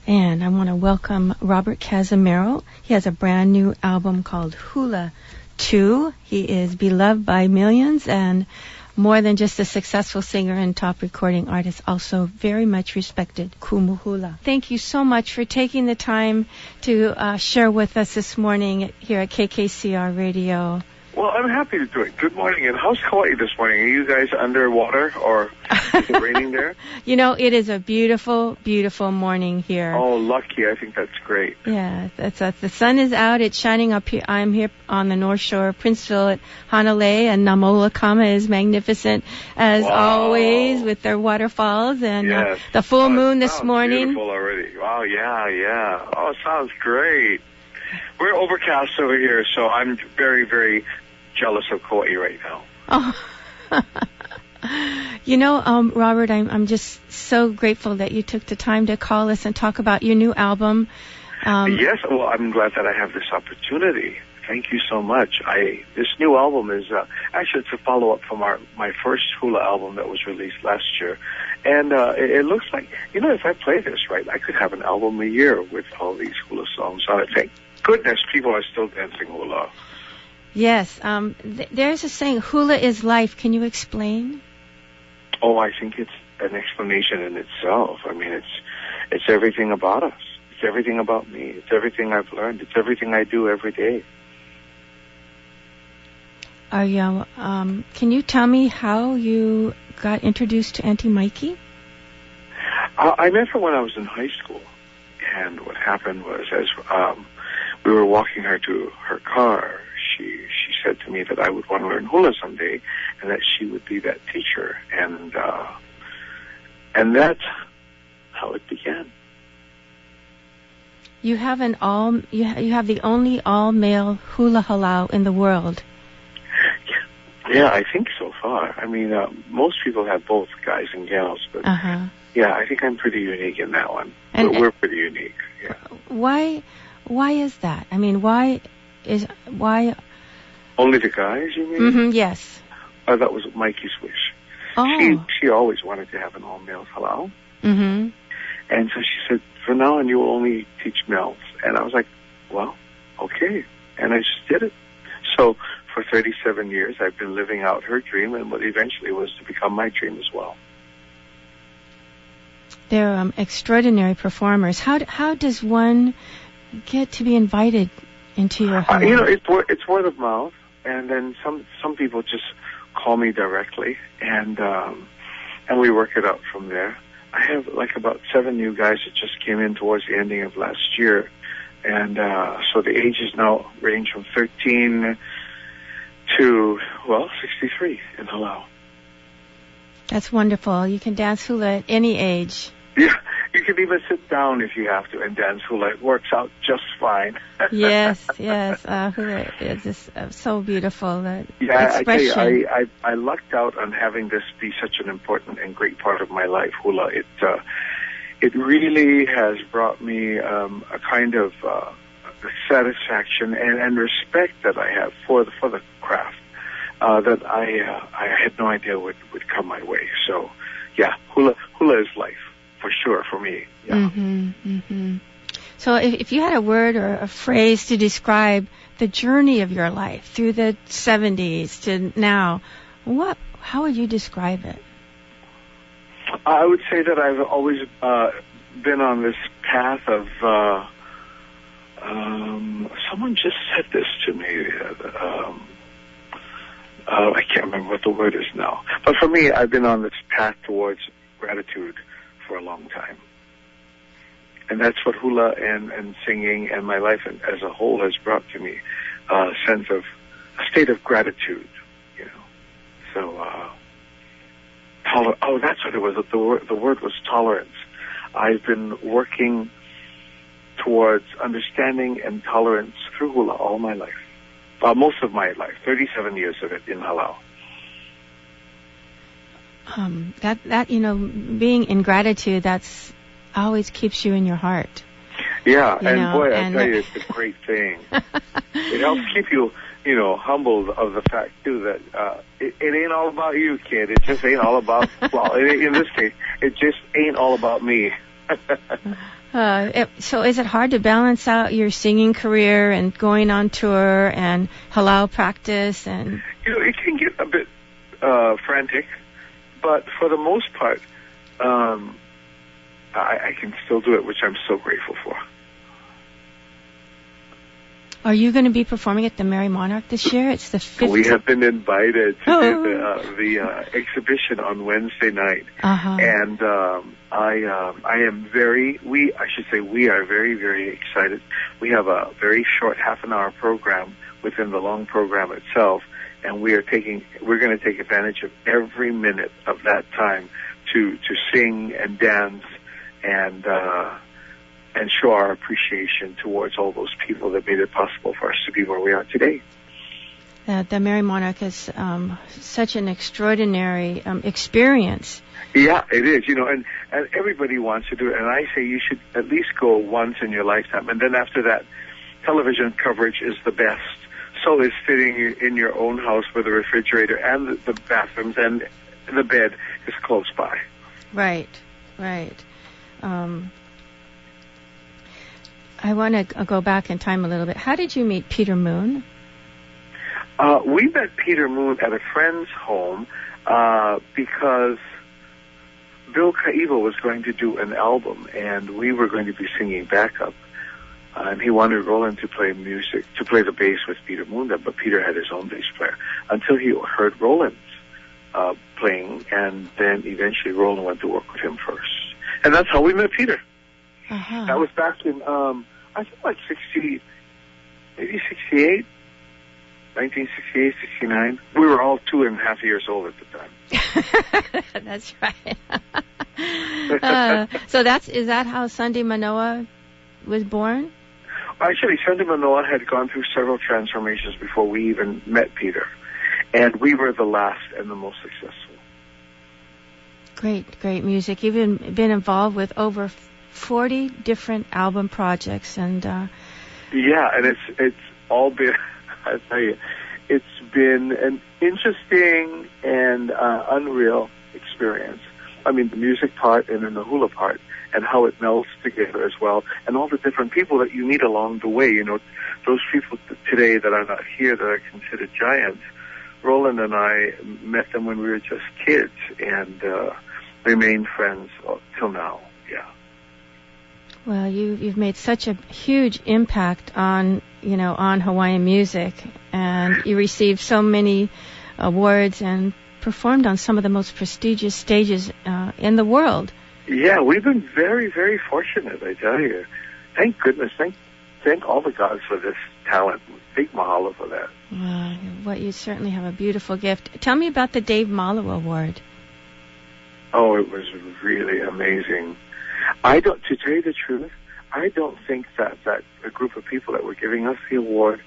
And I want to welcome Robert Cazimero. He has a brand new album called Hoola 2. He is beloved by millions and more than just a successful singer and top recording artist, also very much respected. Kumuhula. Thank you so much for taking the time to share with us this morning here at KKCR Radio. Well, I'm happy to do it. Good morning. And how's Kauai this morning? Are you guys underwater or is it raining there? You know, it is a beautiful, beautiful morning here. Oh, lucky. I think that's great. Yeah, the sun is out. It's shining up here. I'm here on the North Shore of Princeville at Hanalei, and Namolakama is magnificent as always with their waterfalls and the full moon this morning. Beautiful already. Wow, yeah. Oh, it sounds great. We're overcast over here, so I'm very, very jealous of Kauai right now. Oh. You know, Robert, I'm just so grateful that you took the time to call us and talk about your new album. Yes, well, I'm glad that I have this opportunity. Thank you so much. This new album is, actually it's a follow-up from my first Hoola album that was released last year. And it looks like, you know, if I play this right, I could have an album a year with all these Hoola songs on it. Thank goodness people are still dancing Hoola. Yes. There's a saying, Hoola is life. Can you explain? Oh, I think it's an explanation in itself. I mean, it's everything about us. It's everything about me. It's everything I've learned. It's everything I do every day. Can you tell me how you got introduced to Auntie Mikey? I met her when I was in high school. And what happened was, as we were walking her to her car, she said to me that I would want to learn hula someday, and that she would be that teacher, and that's how it began. You have you have the only all-male hula halau in the world. Yeah, I think so far. I mean, most people have both guys and gals, but yeah, I think I'm pretty unique in that one. We're pretty unique. Yeah. Why is that? I mean, why? Only the guys, you mean? Mm-hmm, yes. That was Mikey's wish. Oh. She always wanted to have an all-male halau. Mm-hmm. And so she said, from now on, you will only teach males. And I was like, well, okay. And I just did it. So for 37 years, I've been living out her dream and what eventually was to become my dream as well. They're extraordinary performers. How does one get to be invited into your home? You know, it's word of mouth, and then some people just call me directly, and we work it out from there. I have like about 7 new guys that just came in towards the ending of last year, and so the ages now range from 13 to 63 in halau. That's wonderful. You can dance hula at any age. Yeah, you can even sit down if you have to and dance hula. It works out just fine. Yes. Hula is just so beautiful. Yeah, expression. I tell you, I lucked out on having this be such an important and great part of my life, hula. It really has brought me a kind of satisfaction and respect that I have for the craft that I had no idea would come my way. So, yeah, hula is life. For sure, for me. Yeah. Mm-hmm, mm-hmm. So if you had a word or a phrase to describe the journey of your life through the 70s to now, how would you describe it? I would say that I've always been on this path of, someone just said this to me, I can't remember what the word is now. But for me, I've been on this path towards gratitude for a long time. And that's what hula and singing and my life as a whole has brought to me, a state of gratitude, you know. So, that's what it was. The word was tolerance. I've been working towards understanding and tolerance through hula all my life. Most of my life, 37 years of it in halau. That you know, being in gratitude, that's always keeps you in your heart. Yeah, I tell you, it's a great thing. It helps keep you, humbled of the fact too that it ain't all about you, kid. It just ain't all about. Well, in this case, it just ain't all about me. So is it hard to balance out your singing career and going on tour and halau practice? And it can get a bit frantic, but for the most part, I can still do it, which I'm so grateful for. Are you going to be performing at the Merry Monarch this year? It's the 50th. We have been invited to do the exhibition on Wednesday night, and we are very, very excited. We have a very short half-an-hour program within the long program itself, and we're going to take advantage of every minute of that time to sing and dance and show our appreciation towards all those people that made it possible for us to be where we are today. The Merry Monarch is such an extraordinary experience. Yeah, it is, and everybody wants to do it, and I say you should at least go once in your lifetime, and then after that, television coverage is the best. So is sitting in your own house with the refrigerator and the bathrooms and the bed is close by. Right. I want to go back in time a little bit. How did you meet Peter Moon? We met Peter Moon at a friend's home because Bill Kaiva was going to do an album, and we were going to be singing backup. And he wanted Roland to play the bass with Peter Moon, but Peter had his own bass player, until he heard Roland's playing, and then eventually Roland went to work with him first. And that's how we met Peter. That was back in, I think like 68, 1968, 69. We were all 2.5 years old at the time. That's right. So is that how Sunday Manoa was born? Actually, Sunday Manoa had gone through several transformations before we even met Peter. And we were the last and the most successful. Great music. You've been involved with over 40 different album projects, and yeah, and it's all been, I tell you, it's been an interesting and unreal experience. I mean, the music part and then the hula part, and how it melds together as well, and all the different people that you meet along the way. Those people today that are not here that are considered giants. Roland and I met them when we were just kids, and remained friends till now. Yeah. Well, you've made such a huge impact on Hawaiian music, and you received so many awards and performed on some of the most prestigious stages in the world. Yeah, we've been very, very fortunate, I tell you. Thank goodness. Thank all the gods for this talent. Big mahalo for that. Well, you certainly have a beautiful gift. Tell me about the Dave Malo Award. Oh, it was really amazing. To tell you the truth, I don't think that a group of people that were giving us the award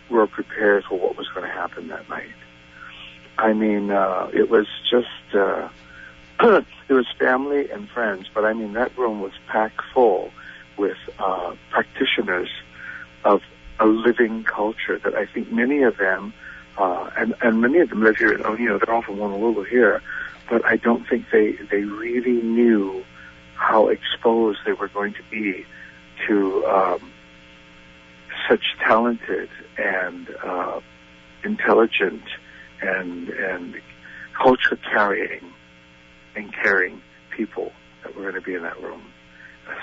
were prepared for what was going to happen that night. I mean, it was just, it was family and friends, but I mean, that room was packed full with practitioners of a living culture that I think many of them, and many of them live here, they're all from Honolulu here, but I don't think they really knew how exposed they were going to be to such talented and intelligent and culture carrying and caring people that were going to be in that room.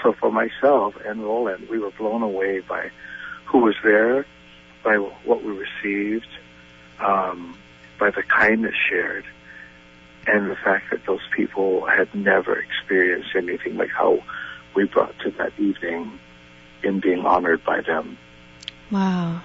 So for myself and Roland, we were blown away by who was there, by what we received, by the kindness shared, and the fact that those people had never experienced anything like how we brought to that evening in being honored by them. Wow.